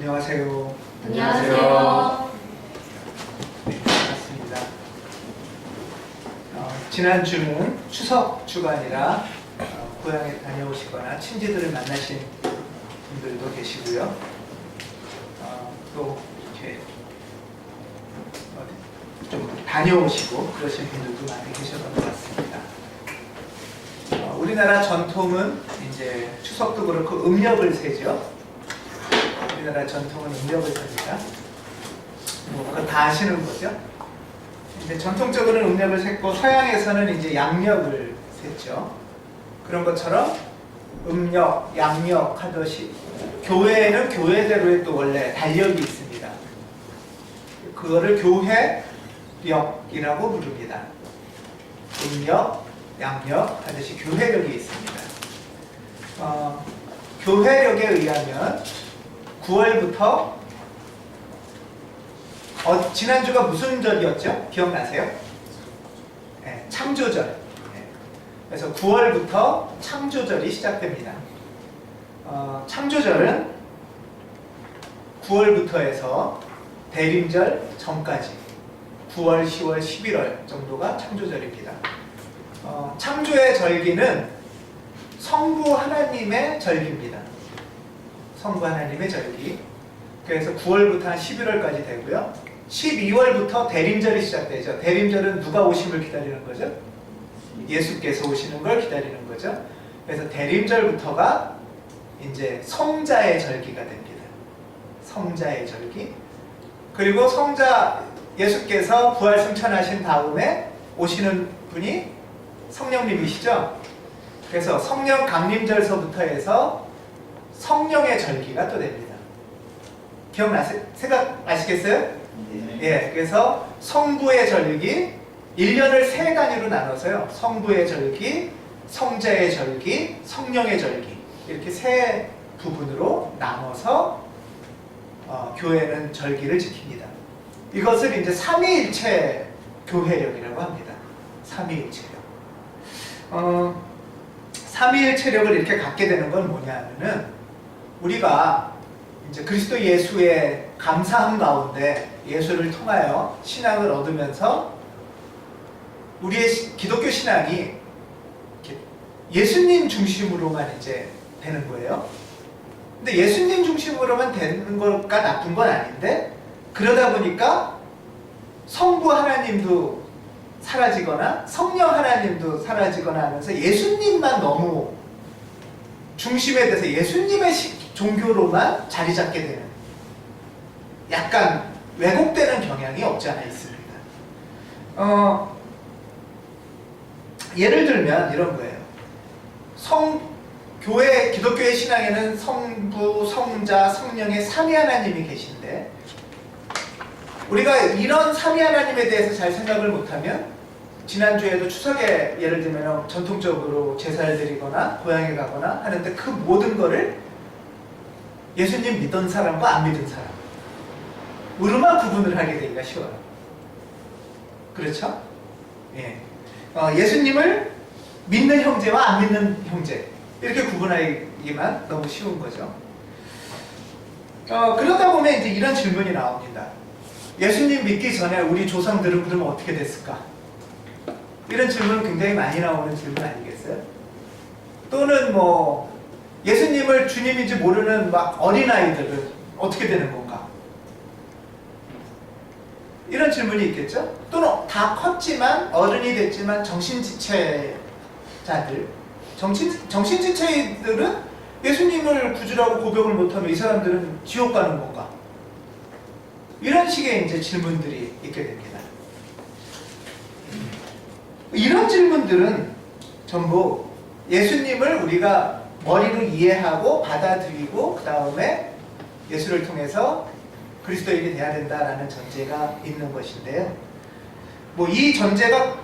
안녕하세요. 안녕하세요. 네, 반갑습니다. 지난주는 추석 주간이라 고향에 다녀오시거나 친지들을 만나신 분들도 계시고요. 또 이렇게 좀 다녀오시고 그러신 분들도 많이 계셨던 것 같습니다. 우리나라 전통은 이제 추석도 그렇고 음력을 세죠. 우리나라 전통은 음력을 셉니다. 그거 다 아시는 거죠? 근데 전통적으로는 음력을 셌고 서양에서는 이제 양력을 셌죠. 그런 것처럼 음력, 양력 하듯이 교회에는 교회대로의 또 원래 달력이 있습니다. 그거를 교회력이라고 부릅니다. 음력, 양력 하듯이 교회력이 있습니다. 교회력에 의하면 9월부터 지난주가 무슨 절이었죠? 기억나세요? 네, 창조절. 네. 그래서 9월부터 창조절이 시작됩니다. 창조절은 9월부터 해서 대림절 전까지 9월, 10월, 11월 정도가 창조절입니다. 창조의 절기는 성부 하나님의 절기입니다. 성부 하나님의 절기. 그래서 9월부터 한 11월까지 되고요. 12월부터 대림절이 시작되죠. 대림절은 누가 오심을 기다리는 거죠? 예수께서 오시는 걸 기다리는 거죠. 그래서 대림절부터가 이제 성자의 절기가 됩니다. 성자의 절기. 그리고 성자 예수께서 부활 승천하신 다음에 오시는 분이 성령님이시죠. 그래서 성령 강림절서부터 해서 성령의 절기가 또 됩니다. 생각나시겠어요? 네. 예, 그래서 성부의 절기, 1년을 세 단위로 나눠서요. 성부의 절기, 성자의 절기, 성령의 절기 이렇게 세 부분으로 나눠서 교회는 절기를 지킵니다. 이것을 이제 삼위일체 교회력이라고 합니다. 삼위일체력. 삼위일체력을 이렇게 갖게 되는 건 뭐냐면은 우리가 이제 그리스도 예수의 감사함 가운데 예수를 통하여 신앙을 얻으면서 우리의 기독교 신앙이 예수님 중심으로만 이제 되는 거예요. 근데 예수님 중심으로만 되는 거가 나쁜 건 아닌데 그러다 보니까 성부 하나님도 사라지거나 성령 하나님도 사라지거나 하면서 예수님만 너무 중심에 대해서 예수님의 종교로만 자리 잡게 되는 약간 왜곡되는 경향이 없지 않아 있습니다. 예를 들면 이런 거예요. 기독교의 신앙에는 성부, 성자, 성령의 삼위 하나님이 계신데 우리가 이런 삼위 하나님에 대해서 잘 생각을 못하면 지난주에도 추석에 예를 들면 전통적으로 제사를 드리거나 고향에 가거나 하는데 그 모든 거를 예수님 믿던 사람과 안 믿은 사람으로만 구분을 하게 되기가 쉬워요. 그렇죠? 예. 예수님을 믿는 형제와 안 믿는 형제 이렇게 구분하기만 너무 쉬운 거죠. 그러다 보면 이제 이런 질문이 나옵니다. 예수님 믿기 전에 우리 조상들은 그러면 어떻게 됐을까? 이런 질문은 굉장히 많이 나오는 질문 아니겠어요? 또는 예수님을 주님인지 모르는 막 어린아이들은 어떻게 되는 건가? 이런 질문이 있겠죠? 또는 다 컸지만 어른이 됐지만 정신지체자들 정신지체들은 예수님을 구주라고 고백을 못하면 이 사람들은 지옥 가는 건가? 이런 식의 이제 질문들이 있게 됩니다. 이런 질문들은 전부 예수님을 우리가 머리로 이해하고 받아들이고 그 다음에 예수를 통해서 그리스도인이 돼야 된다라는 전제가 있는 것인데요. 이 전제가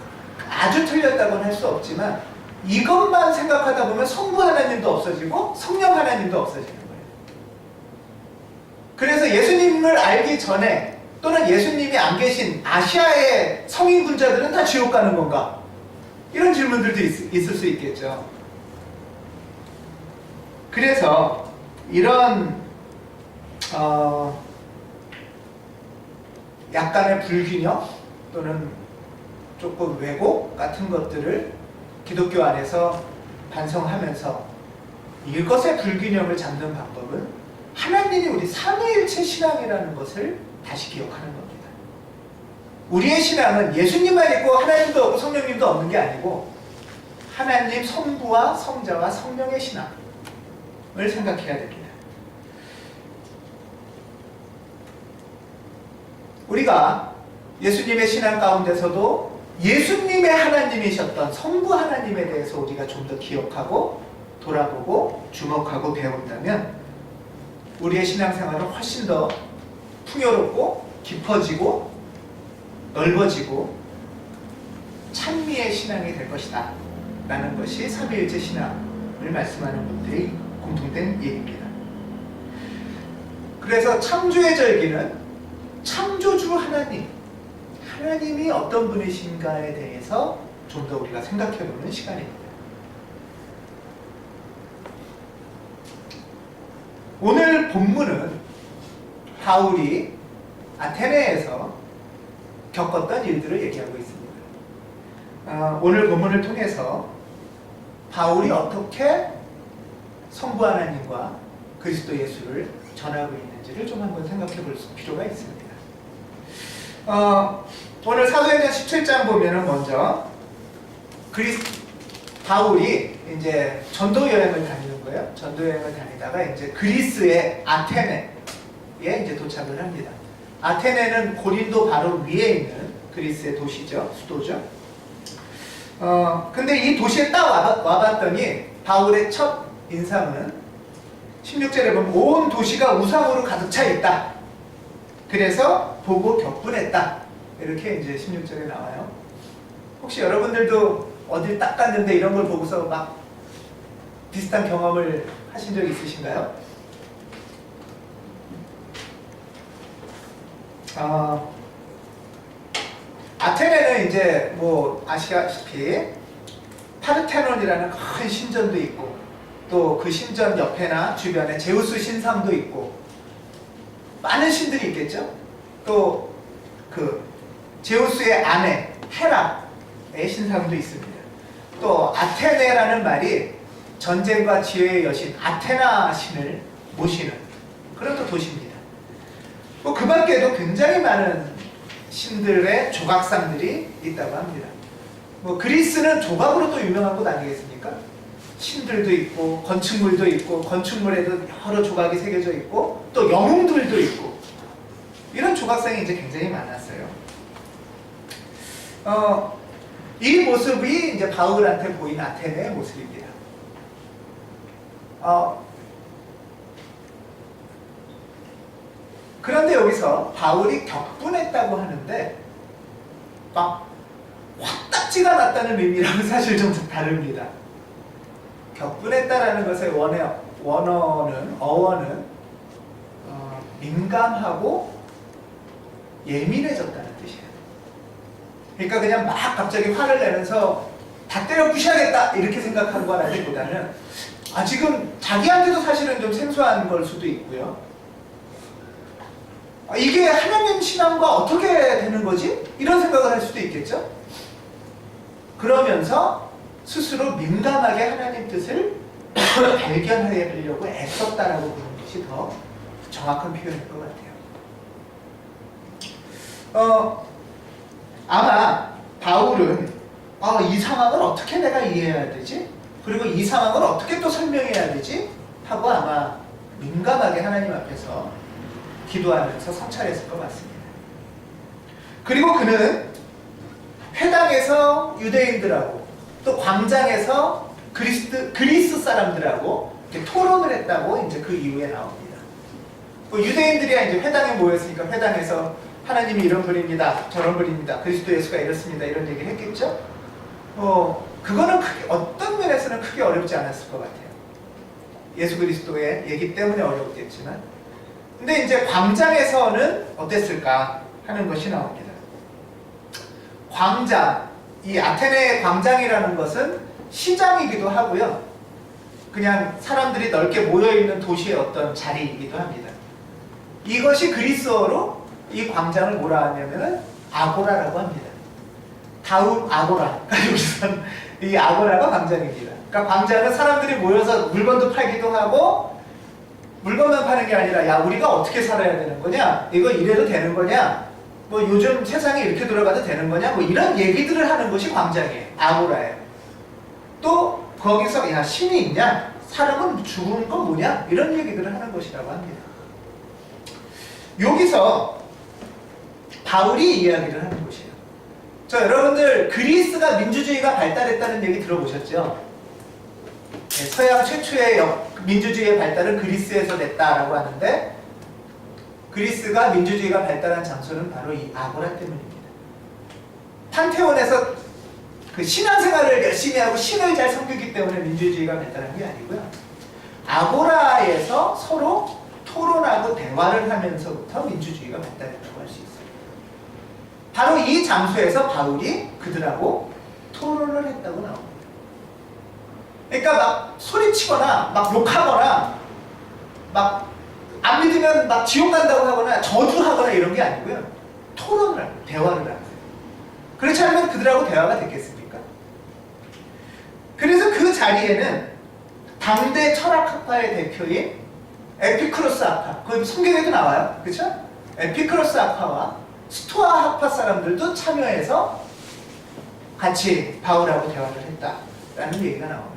아주 틀렸다고는 할 수 없지만 이것만 생각하다 보면 성부 하나님도 없어지고 성령 하나님도 없어지는 거예요. 그래서 예수님을 알기 전에 또는 예수님이 안 계신 아시아의 성인군자들은 다 지옥 가는 건가? 이런 질문들도 있을 수 있겠죠. 그래서 이런 약간의 불균형 또는 조금 왜곡 같은 것들을 기독교 안에서 반성하면서 이것의 불균형을 잡는 방법은 하나님이 우리 삼위일체 신앙이라는 것을 다시 기억하는 겁니다. 우리의 신앙은 예수님만 있고 하나님도 없고 성령님도 없는 게 아니고 하나님 성부와 성자와 성령의 신앙을 생각해야 됩니다. 우리가 예수님의 신앙 가운데서도 예수님의 하나님이셨던 성부 하나님에 대해서 우리가 좀 더 기억하고 돌아보고 주목하고 배운다면 우리의 신앙생활은 훨씬 더 풍요롭고 깊어지고 넓어지고 찬미의 신앙이 될 것이다 라는 것이 삼위일체 신앙을 말씀하는 분들이 공통된 얘기입니다. 그래서 창조의 절기는 창조주 하나님이 어떤 분이신가에 대해서 좀 더 우리가 생각해보는 시간입니다. 오늘 본문은 바울이 아테네에서 겪었던 일들을 얘기하고 있습니다. 오늘 본문을 통해서 바울이 어떻게 성부 하나님과 그리스도 예수를 전하고 있는지를 좀 한번 생각해 볼 필요가 있습니다. 오늘 사도행전 17장 보면은 먼저 바울이 이제 전도 여행을 다니는 거예요. 전도 여행을 다니다가 이제 그리스의 아테네에 이제 도착을 합니다. 아테네는 고린도 바로 위에 있는 그리스의 도시죠. 수도죠. 근데 이 도시에 딱 와봤더니 바울의 첫 인상은 16절에 보면 온 도시가 우상으로 가득 차 있다. 그래서 보고 격분했다. 이렇게 이제 16절에 나와요. 혹시 여러분들도 어딜 딱 갔는데 이런 걸 보고서 막 비슷한 경험을 하신 적 있으신가요? 아테네는 이제 뭐 아시다시피 파르테논이라는 큰 신전도 있고 또 그 신전 옆에나 주변에 제우스 신상도 있고 많은 신들이 있겠죠? 또 그 제우스의 아내 헤라의 신상도 있습니다. 또 아테네라는 말이 전쟁과 지혜의 여신 아테나 신을 모시는 그런 또 도시입니다. 뭐 그 밖에도 굉장히 많은 신들의 조각상들이 있다고 합니다. 뭐 그리스는 조각으로 또 유명한 곳 아니겠습니까? 신들도 있고 건축물도 있고 건축물에도 여러 조각이 새겨져 있고 또 영웅들도 있고 이런 조각상이 이제 굉장히 많았어요. 이 모습이 이제 바울한테 보인 아테네의 모습입니다. 그런데 여기서 바울이 격분했다고 하는데 막 화딱지가 났다는 의미랑은 사실 좀 다릅니다. 격분했다라는 것의 어원은 민감하고 예민해졌다는 뜻이에요. 그러니까 그냥 막 갑자기 화를 내면서 다 때려 부셔야겠다 이렇게 생각한 거라기보다는 지금 자기한테도 사실은 좀 생소한 걸 수도 있고요. 이게 하나님 신앙과 어떻게 되는 거지? 이런 생각을 할 수도 있겠죠. 그러면서 스스로 민감하게 하나님 뜻을 발견하려고 애썼다라고 보는 것이 더 정확한 표현일 것 같아요. 아마 바울은 이 상황을 어떻게 내가 이해해야 되지? 그리고 이 상황을 어떻게 또 설명해야 되지? 하고 아마 민감하게 하나님 앞에서 기도하면서 성찰했을 것 같습니다. 그리고 그는 회당에서 유대인들하고 또 광장에서 그리스 사람들하고 이렇게 토론을 했다고 이제 그 이후에 나옵니다. 유대인들이 이제 회당에 모였으니까 회당에서 하나님이 이런 분입니다, 저런 분입니다, 그리스도 예수가 이렇습니다 이런 얘기를 했겠죠. 그거는 어떤 면에서는 크게 어렵지 않았을 것 같아요. 예수 그리스도의 얘기 때문에 어렵겠지만, 근데 이제 광장에서는 어땠을까 하는 것이 나옵니다. 광장, 이 아테네의 광장이라는 것은 시장이기도 하고요. 그냥 사람들이 넓게 모여있는 도시의 어떤 자리이기도 합니다. 이것이 그리스어로 이 광장을 뭐라 하냐면은 아고라라고 합니다. 다음 아고라. 이 아고라가 광장입니다. 그러니까 광장은 사람들이 모여서 물건도 팔기도 하고 물건만 파는 게 아니라 야 우리가 어떻게 살아야 되는 거냐? 이거 이래도 되는 거냐? 뭐 요즘 세상이 이렇게 돌아가도 되는 거냐? 뭐 이런 얘기들을 하는 것이 광장이에요. 아고라예요. 또 거기서 야 신이 있냐? 사람은 죽은 건 뭐냐? 이런 얘기들을 하는 것이라고 합니다. 여기서 바울이 이야기를 하는 것이에요. 자, 여러분들 그리스가 민주주의가 발달했다는 얘기 들어보셨죠? 네, 서양 최초의 민주주의의 발달은 그리스에서 됐다라고 하는데 그리스가 민주주의가 발달한 장소는 바로 이 아고라 때문입니다. 판테온에서 그 신앙생활을 열심히 하고 신을 잘 섬기기 때문에 민주주의가 발달한 게 아니고요. 아고라에서 서로 토론하고 대화를 하면서부터 민주주의가 발달했다고 할 수 있어요. 바로 이 장소에서 바울이 그들하고 토론을 했다고 나옵니다. 그러니까 막 소리치거나 막 욕하거나 막 안 믿으면 막 지옥 간다고 하거나 저주하거나 이런 게 아니고요. 토론을 하고 대화를 하고. 그렇지 않으면 그들하고 대화가 됐겠습니까? 그래서 그 자리에는 당대 철학학파의 대표인 에피쿠로스 학파, 그 성경에도 나와요. 그렇죠? 에피쿠로스 학파와 스토아 학파 사람들도 참여해서 같이 바울하고 대화를 했다라는 얘기가 나옵니다.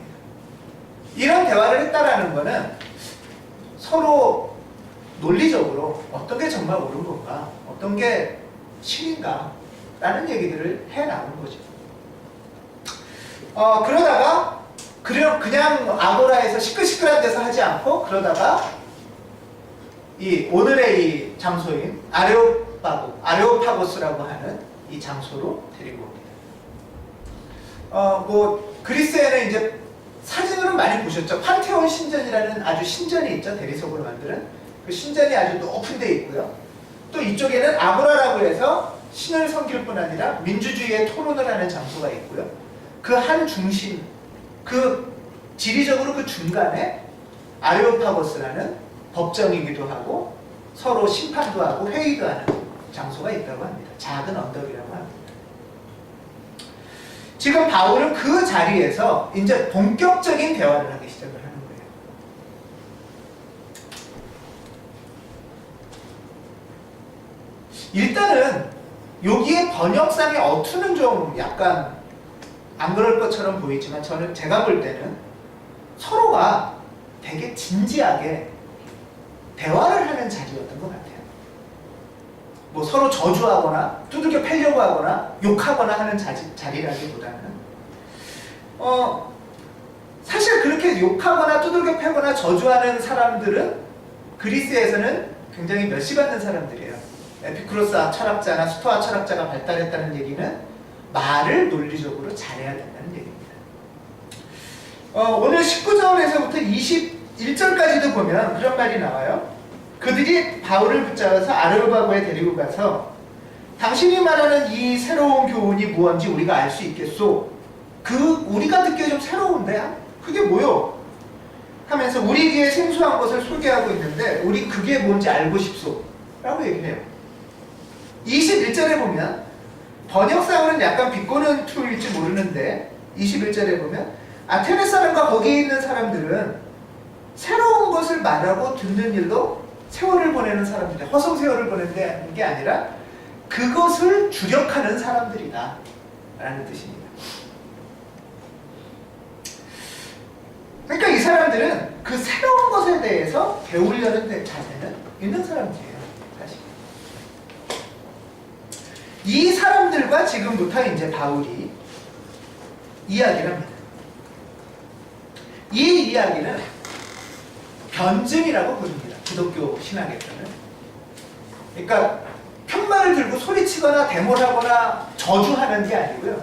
이런 대화를 했다라는 거는 서로 논리적으로 어떤 게 정말 옳은 건가, 어떤 게 신인가 라는 얘기들을 해 나온 거죠. 그러다가 그냥 아고라에서 시끌시끌한 데서 하지 않고 그러다가 이 오늘의 이 장소인 아레오파고스라고 하는 이 장소로 데리고 옵니다. 뭐 그리스에는 이제 사진으로 많이 보셨죠. 판테온 신전이라는 아주 신전이 있죠. 대리석으로 만드는 그 신전이 아주 높은 데 있고요. 또 이쪽에는 아고라라고 해서 신을 섬길 뿐 아니라 민주주의의 토론을 하는 장소가 있고요. 그 한 중심, 그 지리적으로 그 중간에 아레오파고스라는 법정이기도 하고 서로 심판도 하고 회의도 하는 장소가 있다고 합니다. 작은 언덕이라고 합니다. 지금 바울은 그 자리에서 이제 본격적인 대화를 하기 시작을 하는 거예요. 일단은 여기에 번역상의 어투는 좀 약간 안 그럴 것처럼 보이지만 제가 볼 때는 서로가 되게 진지하게 대화를 하는 자리였던 것 같아요. 뭐 서로 저주하거나 두들겨 패려고 하거나 욕하거나 하는 자리라기보다는 사실 그렇게 욕하거나 두들겨 패거나 저주하는 사람들은 그리스에서는 굉장히 멸시받는 사람들이에요. 에피쿠로스 철학자나 스토아 철학자가 발달했다는 얘기는 말을 논리적으로 잘해야 된다는 얘기입니다. 오늘 19절에서부터 21절까지도 보면 그런 말이 나와요. 그들이 바울을 붙잡아서 아레오파고에 데리고 가서 당신이 말하는 이 새로운 교훈이 무엇인지 우리가 알 수 있겠소? 우리가 듣기에 좀 새로운데? 그게 뭐요? 하면서 우리에게 생소한 것을 소개하고 있는데 우리 그게 뭔지 알고 싶소? 라고 얘기해요. 21절에 보면 번역상으로는 약간 비꼬는 투일지 모르는데 21절에 보면 아테네 사람과 거기에 있는 사람들은 새로운 것을 말하고 듣는 일로 세월을 보내는 사람들이다. 허송세월을 보내는 게 아니라 그것을 주력하는 사람들이다 라는 뜻입니다. 그러니까 이 사람들은 그 새로운 것에 대해서 배우려는 자세는 있는 사람들이에요. 사실 이 사람들과 지금부터 이제 바울이 이야기를 합니다. 이 이야기는 변증이라고 부릅니다. 기독교 신학에서는. 그러니까 편말을 들고 소리치거나 데모하거나 저주하는 게 아니고요.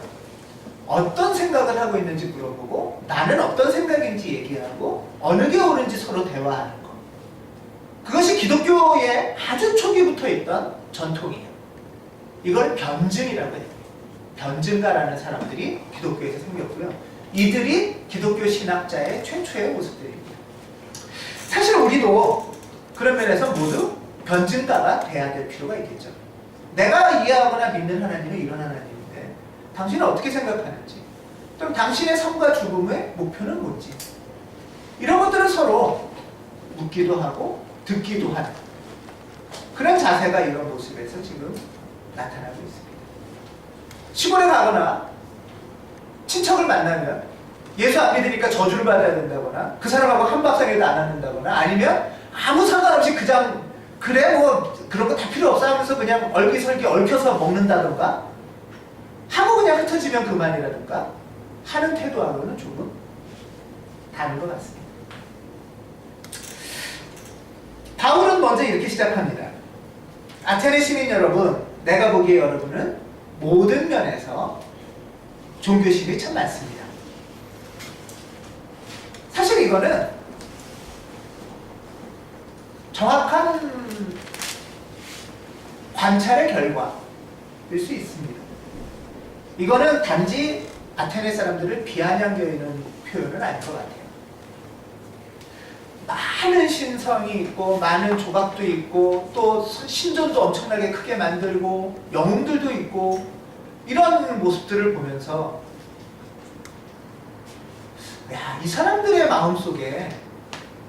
어떤 생각을 하고 있는지 물어보고 나는 어떤 생각인지 얘기하고 어느 게 옳은지 서로 대화하는 것. 그것이 기독교의 아주 초기부터 있던 전통이에요. 이걸 변증이라고 해요. 변증가라는 사람들이 기독교에서 생겼고요. 이들이 기독교 신학자의 최초의 모습들입니다. 사실 우리도 그런 면에서 모두 변증가가 돼야 될 필요가 있겠죠. 내가 이해하거나 믿는 하나님은 이런 하나님인데 당신은 어떻게 생각하는지, 그럼 당신의 삶과 죽음의 목표는 뭔지, 이런 것들을 서로 묻기도 하고 듣기도 하는 그런 자세가 이런 모습에서 지금 나타나고 있습니다. 시골에 가거나 친척을 만나면 예수 안 믿으니까 저주를 받아야 된다거나 그 사람하고 한밥상에도 안 앉는다거나 아니면 아무 상관없이 그냥 그래 뭐 그런 거 다 필요 없어 하면서 그냥 얼기설기 얽혀서 먹는다던가 하고 그냥 흩어지면 그만이라든가 하는 태도하고는 조금 다른 것 같습니다. 바울은 먼저 이렇게 시작합니다. 아테네 시민 여러분, 내가 보기에 여러분은 모든 면에서 종교심이 참 많습니다. 사실 이거는 정확한 관찰의 결과일 수 있습니다. 이거는 단지 아테네 사람들을 비아냥거리는 표현은 아닌 것 같아요. 많은 신성이 있고 많은 조각도 있고 또 신전도 엄청나게 크게 만들고 영웅들도 있고 이런 모습들을 보면서 야, 이 사람들의 마음속에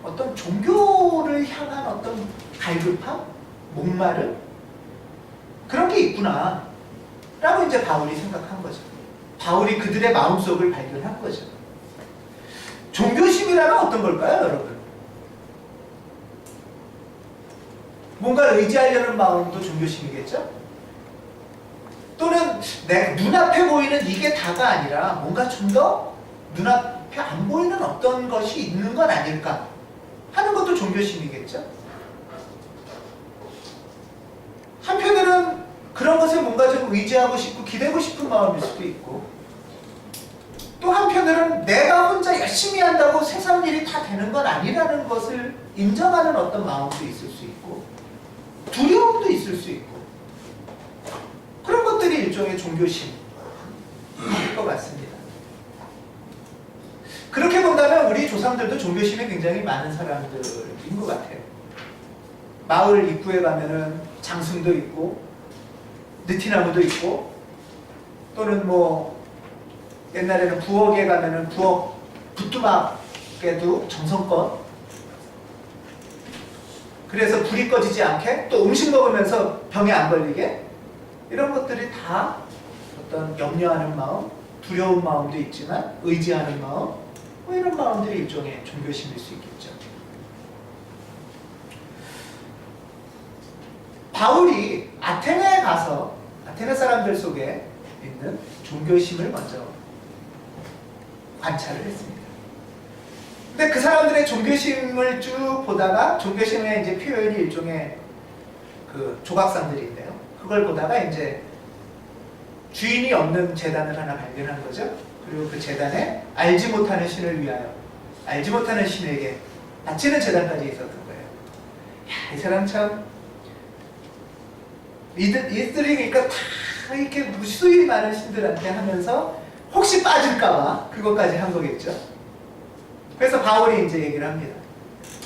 어떤 종교를 향한 어떤 갈급함? 목마름? 그런 게 있구나 라고 이제 바울이 생각한 거죠. 바울이 그들의 마음속을 발견한 거죠. 종교심이라면 어떤 걸까요, 여러분? 뭔가 의지하려는 마음도 종교심이겠죠? 또는 내 눈앞에 보이는 이게 다가 아니라 뭔가 좀 더 눈앞에 안 보이는 어떤 것이 있는 건 아닐까 하는 것도 종교심이겠죠? 한편으로는 그런 것에 뭔가 좀 의지하고 싶고 기대고 싶은 마음일 수도 있고 또 한편으로는 내가 혼자 열심히 한다고 세상 일이 다 되는 건 아니라는 것을 인정하는 어떤 마음도 있을 수 있고 두려움도 있을 수 있고 그런 것들이 일종의 종교심일 것 같습니다. 그렇게 본다면 우리 조상들도 종교심이 굉장히 많은 사람들인 것 같아요. 마을 입구에 가면은 장승도 있고 느티나무도 있고 또는 뭐 옛날에는 부엌에 가면은 부엌 부뚜막에도 정성껏 그래서 불이 꺼지지 않게 또 음식 먹으면서 병에 안 걸리게 이런 것들이 다 어떤 염려하는 마음, 두려운 마음도 있지만 의지하는 마음 뭐 이런 마음들이 일종의 종교심일 수 있겠죠. 바울이 아테네에 가서 아테네 사람들 속에 있는 종교심을 먼저 관찰을 했습니다. 근데 그 사람들의 종교심을 쭉 보다가 종교심의 이제 표현이 일종의 그 조각상들인데요. 그걸 보다가 이제 주인이 없는 제단을 하나 발견한 거죠. 그리고 그 제단에 알지 못하는 신을 위하여 알지 못하는 신에게 바치는 제단까지 있었던 거예요. 야, 이 사람 참 이들이 그러니까 다 이렇게 무수히 많은 신들한테 하면서 혹시 빠질까봐 그것까지 한 거겠죠. 그래서 바울이 이제 얘기를 합니다.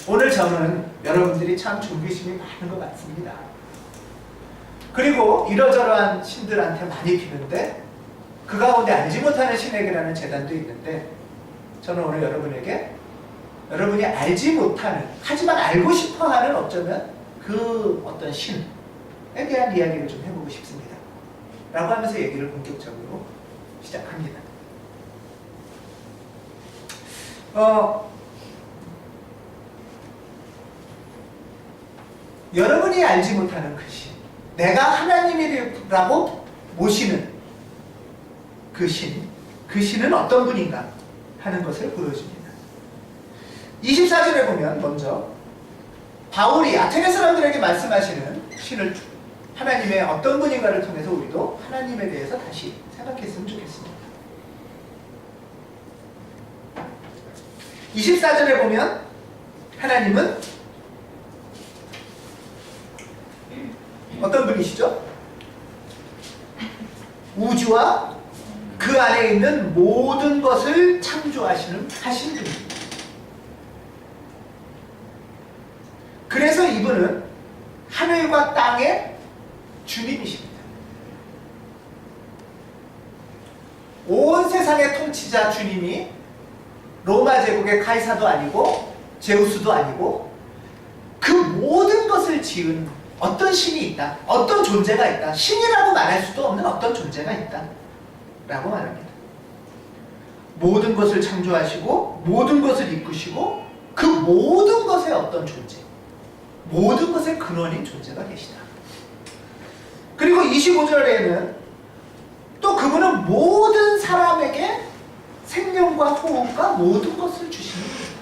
오늘 저는 여러분들이 참 종교심이 많은 것 같습니다. 그리고 이러저러한 신들한테 많이 비는데 그 가운데 알지 못하는 신에게라는 제단도 있는데 저는 오늘 여러분에게 여러분이 알지 못하는 하지만 알고 싶어하는 어쩌면 그 어떤 신에 대한 이야기를 좀 해보고 싶습니다. 라고 하면서 얘기를 본격적으로 시작합니다. 여러분이 알지 못하는 그 신, 내가 하나님이라고 모시는 그 신은 어떤 분인가 하는 것을 보여줍니다. 24절에 보면 먼저 바울이 아테네 사람들에게 말씀하시는 신을 하나님의 어떤 분인가를 통해서 우리도 하나님에 대해서 다시 생각했으면 좋겠습니다. 24절에 보면 하나님은 어떤 분이시죠? 우주와 그 안에 있는 모든 것을 창조하신 분입니다. 그래서 이분은 하늘과 땅의 주님이십니다. 온 세상의 통치자 주님이 로마 제국의 카이사도 아니고 제우스도 아니고 그 모든 것을 지은 어떤 신이 있다, 어떤 존재가 있다, 신이라고 말할 수도 없는 어떤 존재가 있다 라고 말합니다. 모든 것을 창조하시고 모든 것을 이끄시고 그 모든 것의 어떤 존재, 모든 것의 근원인 존재가 계시다. 그리고 25절에는 또 그분은 모든 사람에게 생명과 호흡과 모든 것을 주시는 분이다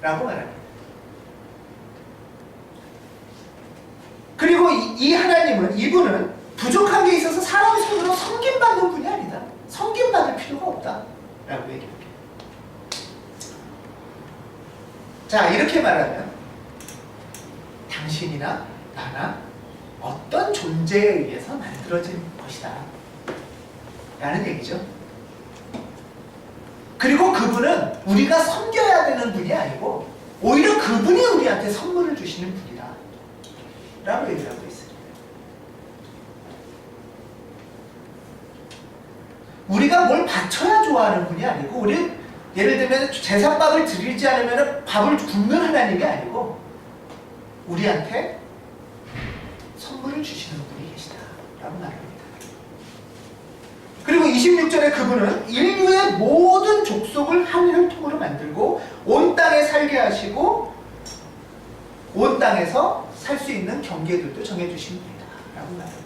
라고 말합니다. 그리고 이 하나님은, 이분은 부족한 게 있어서 사람의 손으로 섬김받는 분이 아니다. 섬김받을 필요가 없다 라고 얘기합니다. 자, 이렇게 말하면 당신이나 나나 어떤 존재에 의해서 만들어진 것이다 라는 얘기죠. 그리고 그분은 우리가 섬겨야 되는 분이 아니고 오히려 그분이 우리한테 선물을 주시는 분이다 라고 얘기를 하고 있습니다. 우리가 뭘 바쳐야 좋아하는 분이 아니고, 우리 예를 들면 제사밥을 드리지 않으면 밥을 굶는 하나님이 아니고 우리한테 선물을 주시는 분이 계시다 라고 말합니다. 그리고 26절에 그분은 인류의 모든 족속을 한 혈통으로 만들고 온 땅에 살게 하시고 온 땅에서 살 수 있는 경계들도 정해주신 분이다 라고 말합니다.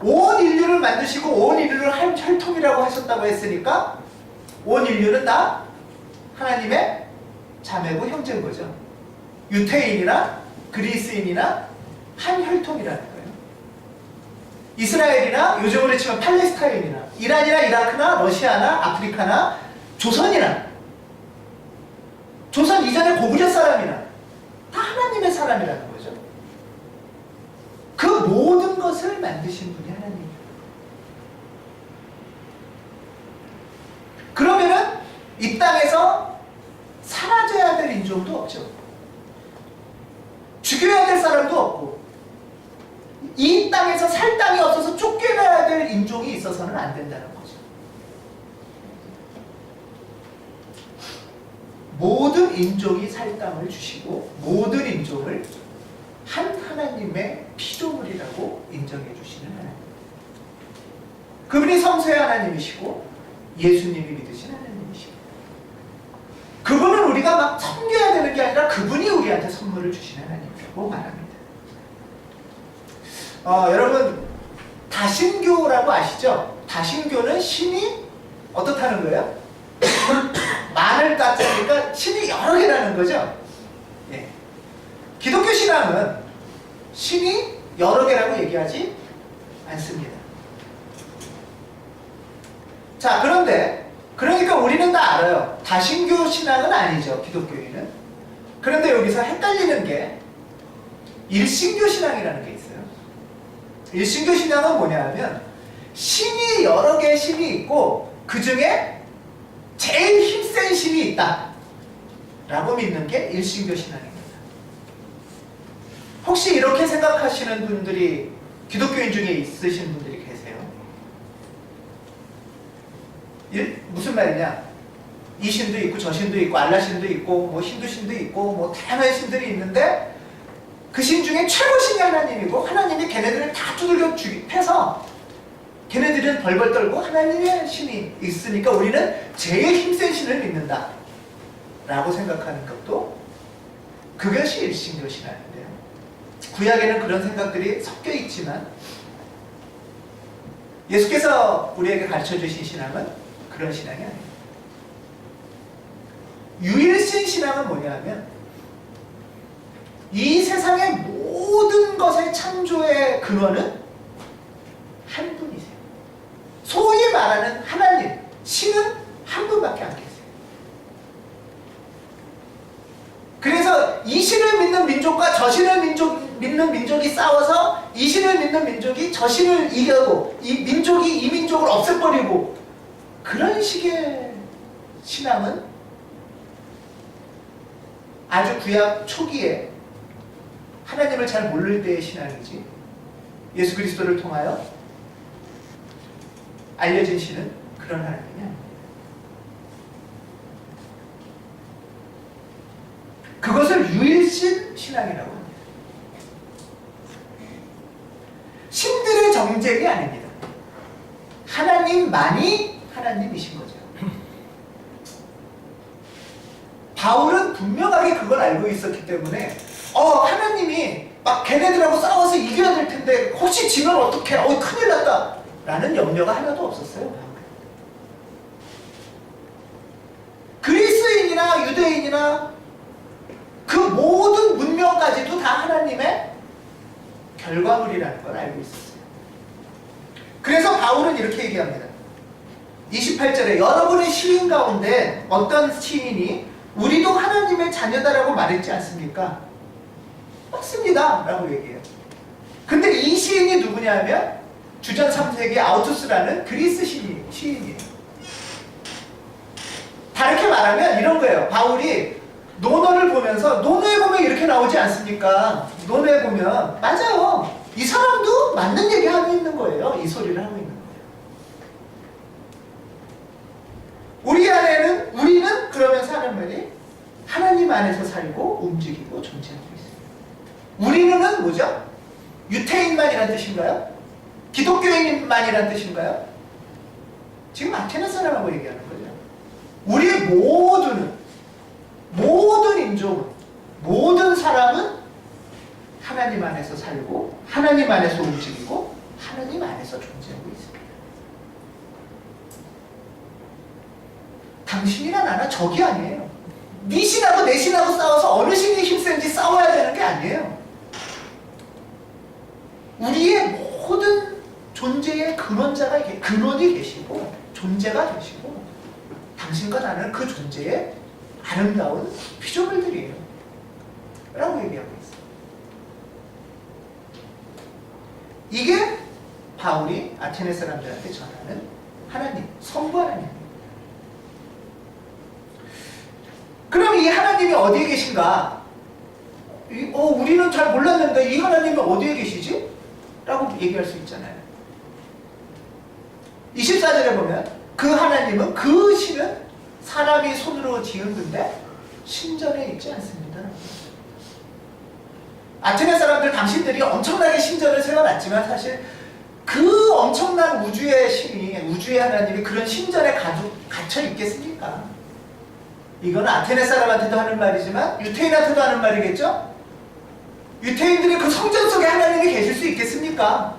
온 인류를 만드시고 온 인류를 한 혈통이라고 하셨다고 했으니까 온 인류는 다 하나님의 자매고 형제인 거죠. 유태인이나 그리스인이나 한 혈통이라는 거예요. 이스라엘이나 요즘으로 치면 팔레스타인이나 이란이나 이라크나 러시아나 아프리카나 조선이나 조선 이전의 고구려 사람이나 다 하나님의 사람이라는 거죠. 그 모든 것을 만드신 분이 하나님이에요. 그러면은 이 땅에서 사라져야 될 인종도 없죠. 죽여야 될 사람도 없고 이 땅에서 살 땅이 없어서 쫓겨나야 될 인종이 있어서는 안 된다는 거죠. 모든 인종이 살 땅을 주시고 모든 인종을 한 하나님의 피조물이라고 인정해 주시는 하나님. 그분이 성소의 하나님이시고 예수님이 믿으신 하나님이시고 그분은 우리가 막 섬겨야 되는 게 아니라 그분이 우리한테 선물을 주시는 하나님이라고 말합니다. 여러분 다신교라고 아시죠? 다신교는 신이 어떻다는 거예요? 만을 따지니까 신이 여러 개라는 거죠. 예. 기독교 신앙은 신이 여러 개라고 얘기하지 않습니다. 자, 그런데 그러니까 우리는 다 알아요. 다신교 신앙은 아니죠, 기독교인은. 그런데 여기서 헷갈리는 게 일신교 신앙이라는 게 있어요. 일신교 신앙은 뭐냐 하면 신이 여러 개의 신이 있고 그 중에 제일 힘센 신이 있다 라고 믿는 게 일신교 신앙입니다. 혹시 이렇게 생각하시는 분들이 기독교인 중에 있으신 분들이 계세요? 무슨 말이냐? 이 신도 있고 저 신도 있고 알라 신도 있고 뭐 힌두 신도 있고 뭐 다양한 신들이 있는데 그 신 중에 최고 신이 하나님이고 하나님이 걔네들을 다 두들겨 패서 걔네들은 벌벌 떨고 하나님의 신이 있으니까 우리는 제일 힘센 신을 믿는다 라고 생각하는 것도 그것이 일신교 신앙인데요. 구약에는 그런 생각들이 섞여 있지만 예수께서 우리에게 가르쳐 주신 신앙은 그런 신앙이 아닙니다. 유일신 신앙은 뭐냐 하면 이 세상의 모든 것의 창조의 근원은 한 분이세요. 소위 말하는 하나님, 신은 한 분밖에 안 계세요. 그래서 이 신을 믿는 민족과 저 신을 믿는 민족이 싸워서 이 신을 믿는 민족이 저 신을 이겨고 이 민족이 이 민족을 없애버리고 그런 식의 신앙은 아주 구약 초기에 하나님을 잘 모를 때의 신앙이지 예수 그리스도를 통하여 알려진 신은 그런 하나님이 아닙니다. 그것을 유일신 신앙이라고 합니다. 신들의 정쟁이 아닙니다. 하나님만이 하나님이신 거죠. 바울은 분명하게 그걸 알고 있었기 때문에 하나님이 막 걔네들하고 싸워서 이겨야 될 텐데 혹시 지면 어떡해? 큰일 났다 라는 염려가 하나도 없었어요. 그리스인이나 유대인이나 그 모든 문명까지도 다 하나님의 결과물이라는 걸 알고 있었어요. 그래서 바울은 이렇게 얘기합니다. 28절에 여러분의 시인 가운데 어떤 시인이 우리도 하나님의 자녀다라고 말했지 않습니까? 맞습니다 라고 얘기해요. 근데 이 시인이 누구냐 하면 주전 3세기 아우투스라는 그리스 시인이에요. 다르게 말하면 이런 거예요. 바울이 논어를 보면서 논어에 보면 이렇게 나오지 않습니까? 논어에 보면 맞아요. 이 사람도 맞는 얘기 하고 있는 거예요. 이 소리를 하고 있는 거예요. 우리는 그러면 사람들이 하나님 안에서 살고 움직이고 존재하고 있어요. 우리는 뭐죠? 유태인만이란 뜻인가요? 기독교인만이란 뜻인가요? 지금 아테네 사람하고 얘기하는 거죠. 우리 모든 인종, 모든 사람은 하나님 안에서 살고 하나님 안에서 움직이고 하나님 안에서 존재하고 있습니다. 당신이나 나나 적이 아니에요. 네 신하고 내 신하고 싸워서 어느 신이 힘센지 싸워야 되는 게 아니에요. 우리의 모든 존재의 근원이 계시고 존재가 계시고 당신과 나는 그 존재의 아름다운 피조물들이에요 라고 얘기하고 있어요. 이게 바울이 아테네 사람들한테 전하는 하나님, 성부 하나님입니다. 그럼 이 하나님이 어디에 계신가? 우리는 잘 몰랐는데 이 하나님이 어디에 계시지? 라고 얘기할 수 있잖아요. 24절에 보면 그 하나님은 그 신은 사람이 손으로 지은 건데 신전에 있지 않습니다. 아테네 사람들 당신들이 엄청나게 신전을 세워놨지만 사실 그 엄청난 우주의 신이 우주의 하나님이 그런 신전에 갇혀 있겠습니까? 이건 아테네 사람한테도 하는 말이지만 유태인한테도 하는 말이겠죠? 유태인들이 그 성전 속에 하나님이 계실 수 있겠습니까?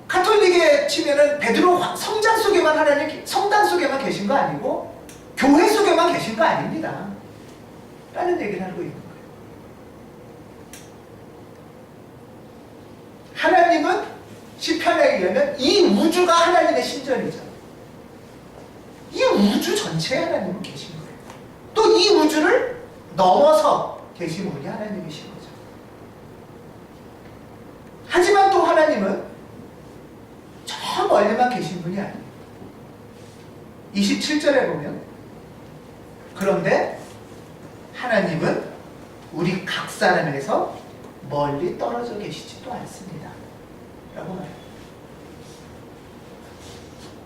가톨릭에 치면은 베드로 성당 속에만 계신 거 아니고 교회 속에만 계신 거 아닙니다. 라는 얘기를 하고 있는 거예요. 하나님은 시편에 의하면 이 우주가 하나님의 신전이죠. 이 우주 전체에 하나님은 계신 거예요. 또 이 우주를 넘어서 계신 분이 하나님이신 거죠. 하지만 또 하나님은 저 멀리만 계신 분이 아니에요. 27절에 보면 그런데 하나님은 우리 각 사람에서 멀리 떨어져 계시지도 않습니다 라고 말해요.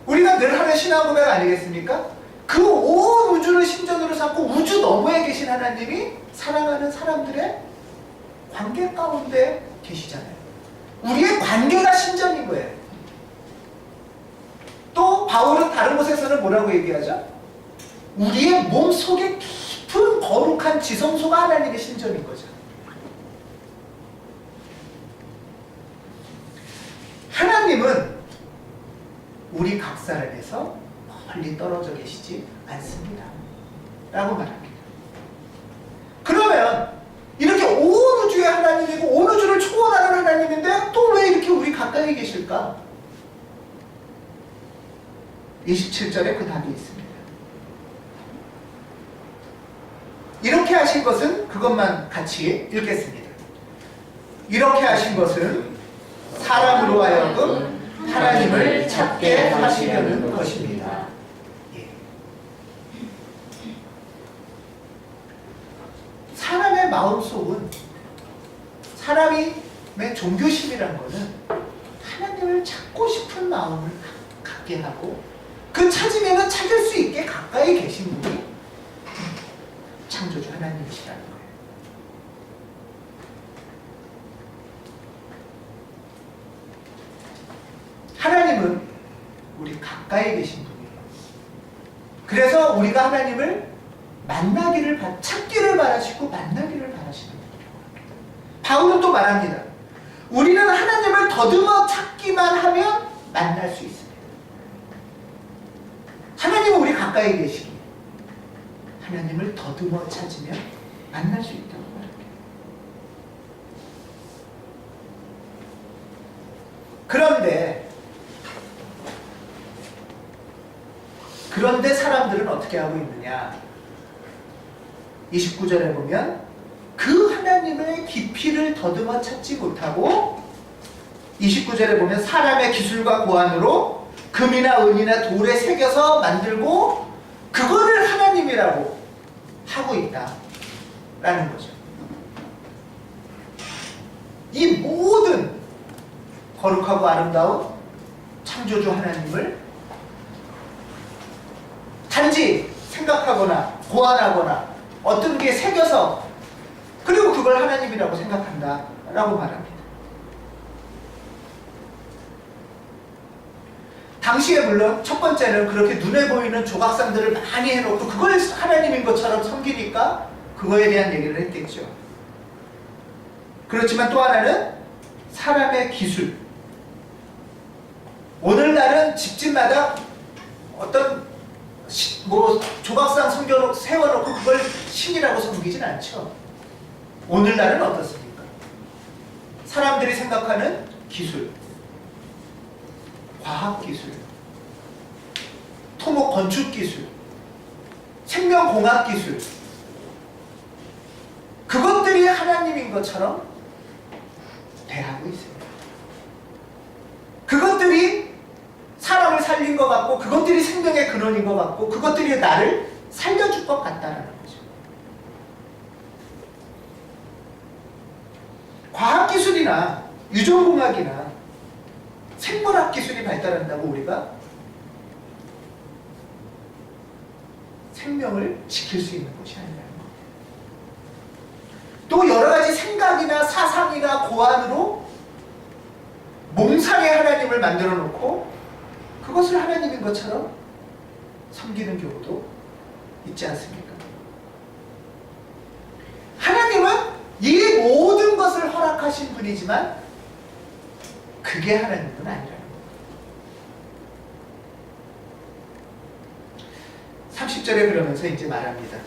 우리가 늘 하는 신앙 고백 아니겠습니까? 그 온 우주를 신전으로 삼고 우주 너머에 계신 하나님이 사랑하는 사람들의 관계 가운데 계시잖아요. 우리의 관계가 신전인 거예요. 또 바울은 다른 곳에서는 뭐라고 얘기하죠? 우리의 몸 속에 깊은 거룩한 지성소가 하나님의 신전인 거죠. 하나님은 우리 각 사람에서 멀리 떨어져 계시지 않습니다 라고 말합니다. 그러면 이렇게 온 우주의 하나님이고 온 우주를 초월하는 하나님인데 또 왜 이렇게 우리 가까이 계실까? 27절에 그 답이 있습니다. 이렇게 하신 것은 그것만 같이 읽겠습니다. 이렇게 하신 것은 사람으로 하여금 하나님을 찾게 하시려는 것입니다. 예. 마음속은 사람의 종교심이란 거는 하나님을 찾고 싶은 마음을 갖게 하고 그 찾으면 찾을 수 있게 가까이 계신 분이 창조주 하나님이시라는 거예요. 하나님은 우리 가까이 계신 분이에요. 그래서 우리가 하나님을 찾기를 바라시고 만나기를 바라시는 분이라고 합니다. 바울은 또 말합니다. 우리는 하나님을 더듬어 찾기만 하면 만날 수 있습니다. 하나님은 우리 가까이 계시기에 하나님을 더듬어 찾으면 만날 수 있다고 말합니다. 그런데 사람들은 어떻게 하고 있느냐? 29절에 보면 그 하나님의 깊이를 더듬어 찾지 못하고 29절에 보면 사람의 기술과 고안으로 금이나 은이나 돌에 새겨서 만들고 그거를 하나님이라고 하고 있다라는 거죠. 이 모든 거룩하고 아름다운 창조주 하나님을 단지 생각하거나 고안하거나 어떤 게 새겨서 그리고 그걸 하나님이라고 생각한다라고 말합니다. 당시에 물론 첫 번째는 그렇게 눈에 보이는 조각상들을 많이 해놓고 그걸 하나님인 것처럼 섬기니까 그거에 대한 얘기를 했겠죠. 그렇지만 또 하나는 사람의 기술. 오늘날은 집집마다 어떤 조각상 세워놓고 그걸 신이라고 섬기진 않죠. 오늘날은 어떻습니까? 사람들이 생각하는 기술, 과학기술, 토목 건축기술, 생명공학기술, 그것들이 하나님인 것처럼 대하고 있습니다. 그것들이 사람을 살린 것 같고 그것들이 생명의 근원인 것 같고 그것들이 나를 살려줄 것 같다는 거죠. 과학기술이나 유전공학이나 생물학기술이 발달한다고 우리가 생명을 지킬 수 있는 것이 아니라는 거예요. 또 여러 가지 생각이나 사상이나 고안으로 몽상의 하나님을 만들어 놓고 그것을 하나님인 것처럼 섬기는 경우도 있지 않습니까? 하나님은 이 모든 것을 허락하신 분이지만 그게 하나님은 아니라는 거예요. 30절에 그러면서 이제 말합니다.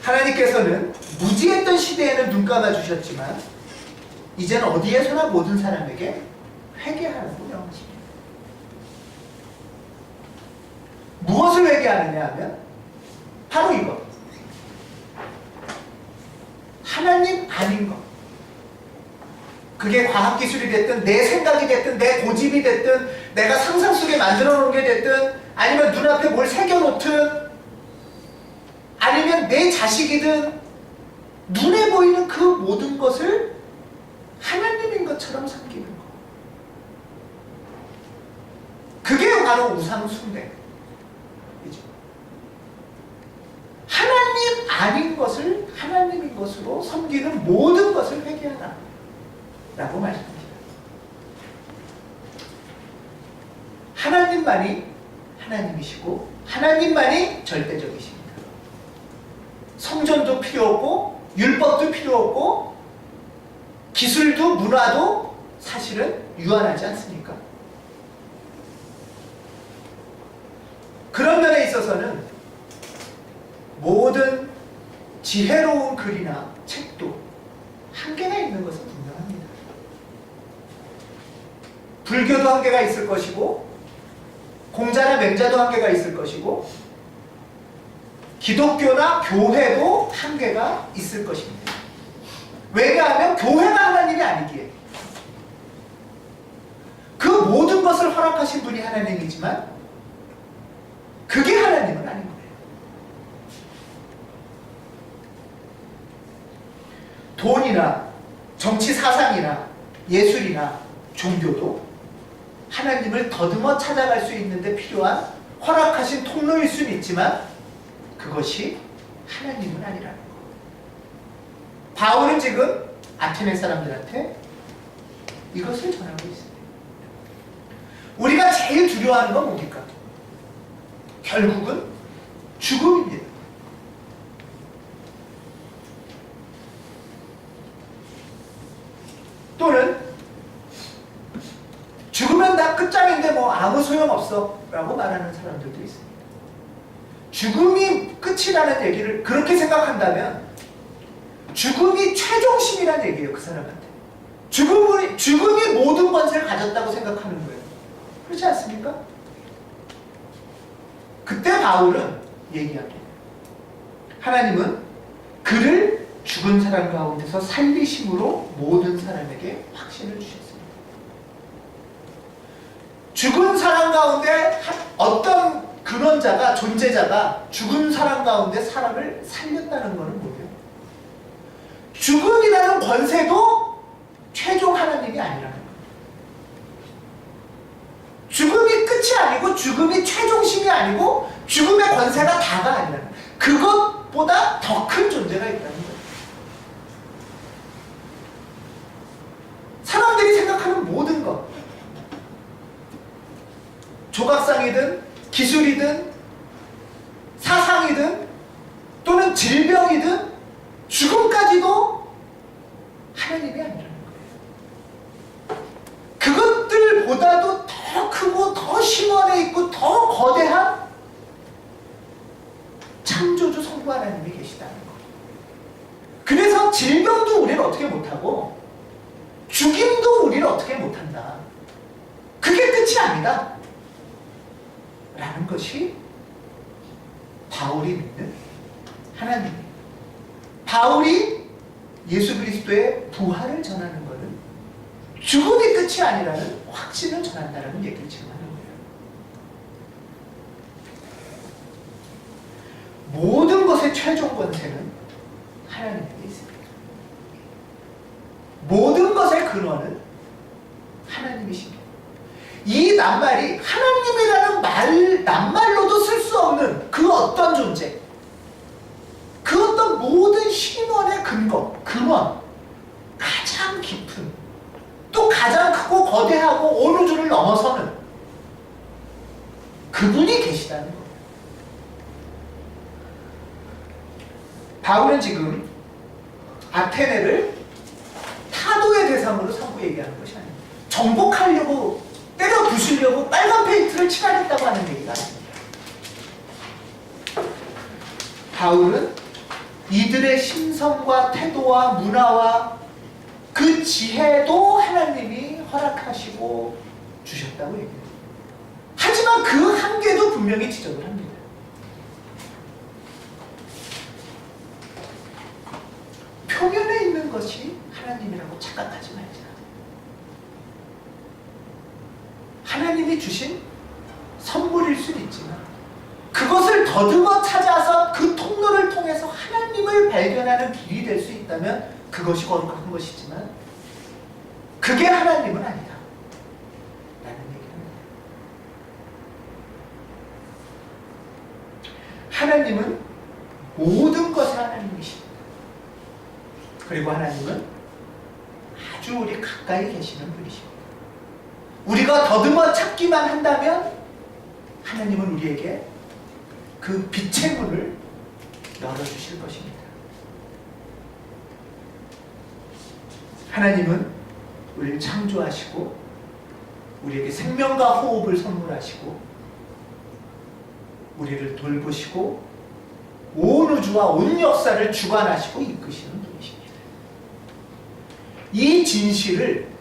하나님께서는 무지했던 시대에는 눈 감아 주셨지만 이제는 어디에서나 모든 사람에게 회개하라고 명하십니다. 무엇을 회개하느냐 하면 바로 이거. 하나님 아닌 것. 그게 과학기술이 됐든 내 생각이 됐든 내 고집이 됐든 내가 상상 속에 만들어 놓은 게 됐든 아니면 눈앞에 뭘 새겨놓든 아니면 내 자식이든 눈에 보이는 그 모든 것을 하나님인 것처럼 섬기는 것. 그게 바로 우상 숭배. 하나님 아닌 것을 하나님인 것으로 섬기는 모든 것을 회개하라 라고 말씀합니다. 하나님만이 하나님이시고 하나님만이 절대적이십니다. 성전도 필요 없고 율법도 필요 없고 기술도 문화도 사실은 유한하지 않습니까? 그런 면에 있어서는 모든 지혜로운 글이나 책도 한계가 있는 것은 분명합니다. 불교도 한계가 있을 것이고 공자나 맹자도 한계가 있을 것이고 기독교나 교회도 한계가 있을 것입니다. 왜냐하면 교회가 하나님이 아니기에 그 모든 것을 허락하신 분이 하나님이지만 그게 하나님은 아닌 거예요. 언론이나 정치 사상이나 예술이나 종교도 하나님을 더듬어 찾아갈 수 있는데 필요한 허락하신 통로일 수는 있지만 그것이 하나님은 아니라는 거. 바울은 지금 아테네 사람들한테 이것을 전하고 있습니다. 우리가 제일 두려워하는 건 뭡니까? 결국은 죽음입니다. 또는 죽으면 다 끝장인데 뭐 아무 소용없어 라고 말하는 사람들도 있습니다. 죽음이 끝이라는 얘기를 그렇게 생각한다면 죽음이 최종심이라는 얘기예요. 그 사람한테 죽음이 모든 권세를 가졌다고 생각하는 거예요. 그렇지 않습니까? 그때 바울은 얘기합니다. 하나님은 그를 죽은 사람 가운데서 살리심으로 모든 사람에게 확신을 주셨습니다. 죽은 사람 가운데 어떤 근원자가, 존재자가 죽은 사람 가운데 사람을 살렸다는 것은 뭐예요? 죽음이라는 권세도 최종 하나님이 아니라는 거예요. 죽음이 끝이 아니고 죽음이 최종심이 아니고 죽음의 권세가 다가 아니라는 거예요. 그것보다 더 큰 존재가 있다는 거예요. 사람들이 생각하는 모든 것, 조각상이든 기술이든 사상이든 또는 질병이든 죽음까지도 하나님이 아니라는 거예요. 그것들보다도 더 크고 더 심원해 있고 더 거대한 창조주 성부 하나님이 계시다는 거예요. 그래서 질병도 우리는 어떻게 못하고 죽임도 우리는 어떻게 못한다. 그게 끝이 아니다 라는 것이 바울이 믿는 하나님이에요. 바울이 예수 그리스도의 부활을 전하는 것은 죽음이 끝이 아니라는 확신을 전한다는 얘기를 지금 하는 거예요. 모든 것의 최종 권세는 하나님에게 있습니다. 모든 것의 근원은 하나님이십니다. 이 낱말이 하나님이라는 낱말로도 쓸 수 없는 그 어떤 존재, 그 어떤 모든 신원의 근원, 가장 깊은, 또 가장 크고 거대하고 온 우주를 넘어서는 그분이 계시다는 거예요. 바울은 지금 아테네를 타도의 대상으로 삼고 얘기하는 것이 아닙니다. 정복하려고, 때려 부수려고 빨간 페인트를 칠하겠다고 하는 얘기가 아닙니다. 바울은 이들의 심성과 태도와 문화와 그 지혜도 하나님이 허락하시고 주셨다고 얘기해요. 하지만 그 한계도 분명히 지적을 합니다. 표면에 있는 것이 하나님이라고 착각하지 말자. 하나님이 주신 선물일 수는 있지만 그것을 더듬어 찾아서 그 통로를 통해서 하나님을 발견하는 길이 될 수 있다면 그것이 거룩한 것이지만 그게 하나님은 아니다 라는 얘기입니다. 하나님은 모든 것의 하나님이십니다. 그리고 하나님은 아주 우리 가까이 계시는 분이십니다. 우리가 더듬어 찾기만 한다면 하나님은 우리에게 그 빛의 문을 열어주실 것입니다. 하나님은 우리를 창조하시고 우리에게 생명과 호흡을 선물하시고 우리를 돌보시고 온 우주와 온 역사를 주관하시고 이끄시는 분이십니다. 이 진실을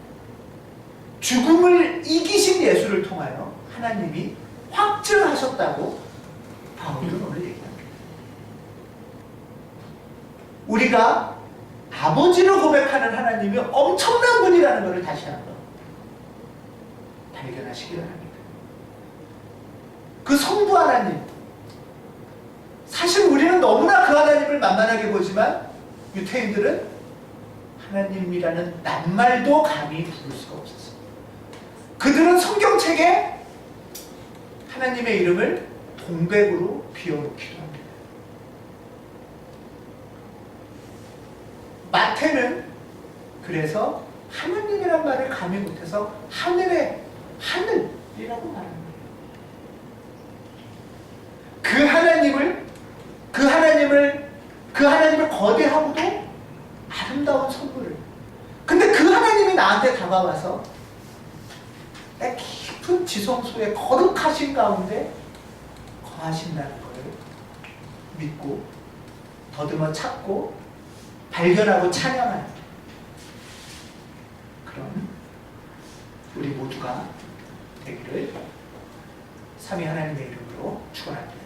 죽음을 이기신 예수를 통하여 하나님이 확증하셨다고 바울은 오늘 얘기합니다. 우리가 아버지를 고백하는 하나님이 엄청난 분이라는 것을 다시 한번 발견하시기를 합니다. 그 성부 하나님, 사실 우리는 너무나 그 하나님을 만만하게 보지만 유태인들은 하나님이라는 낱말도 감히 부를 수가 없었어요. 그들은 성경책에 하나님의 이름을 동백으로 비워놓기도 합니다. 마태는 그래서 하나님이란 말을 감히 못해서 하늘의 하늘이라고 말합니다. 그 하나님을 거대하고도 아름다운 선물을. 근데 그 하나님이 나한테 다가와서 내 깊은 지성소의 거룩하신 가운데 거하신다는 것을 믿고 더듬어 찾고 발견하고 찬양하는 그런 우리 모두가 되기를 삼위 하나님의 이름으로 축원합니다.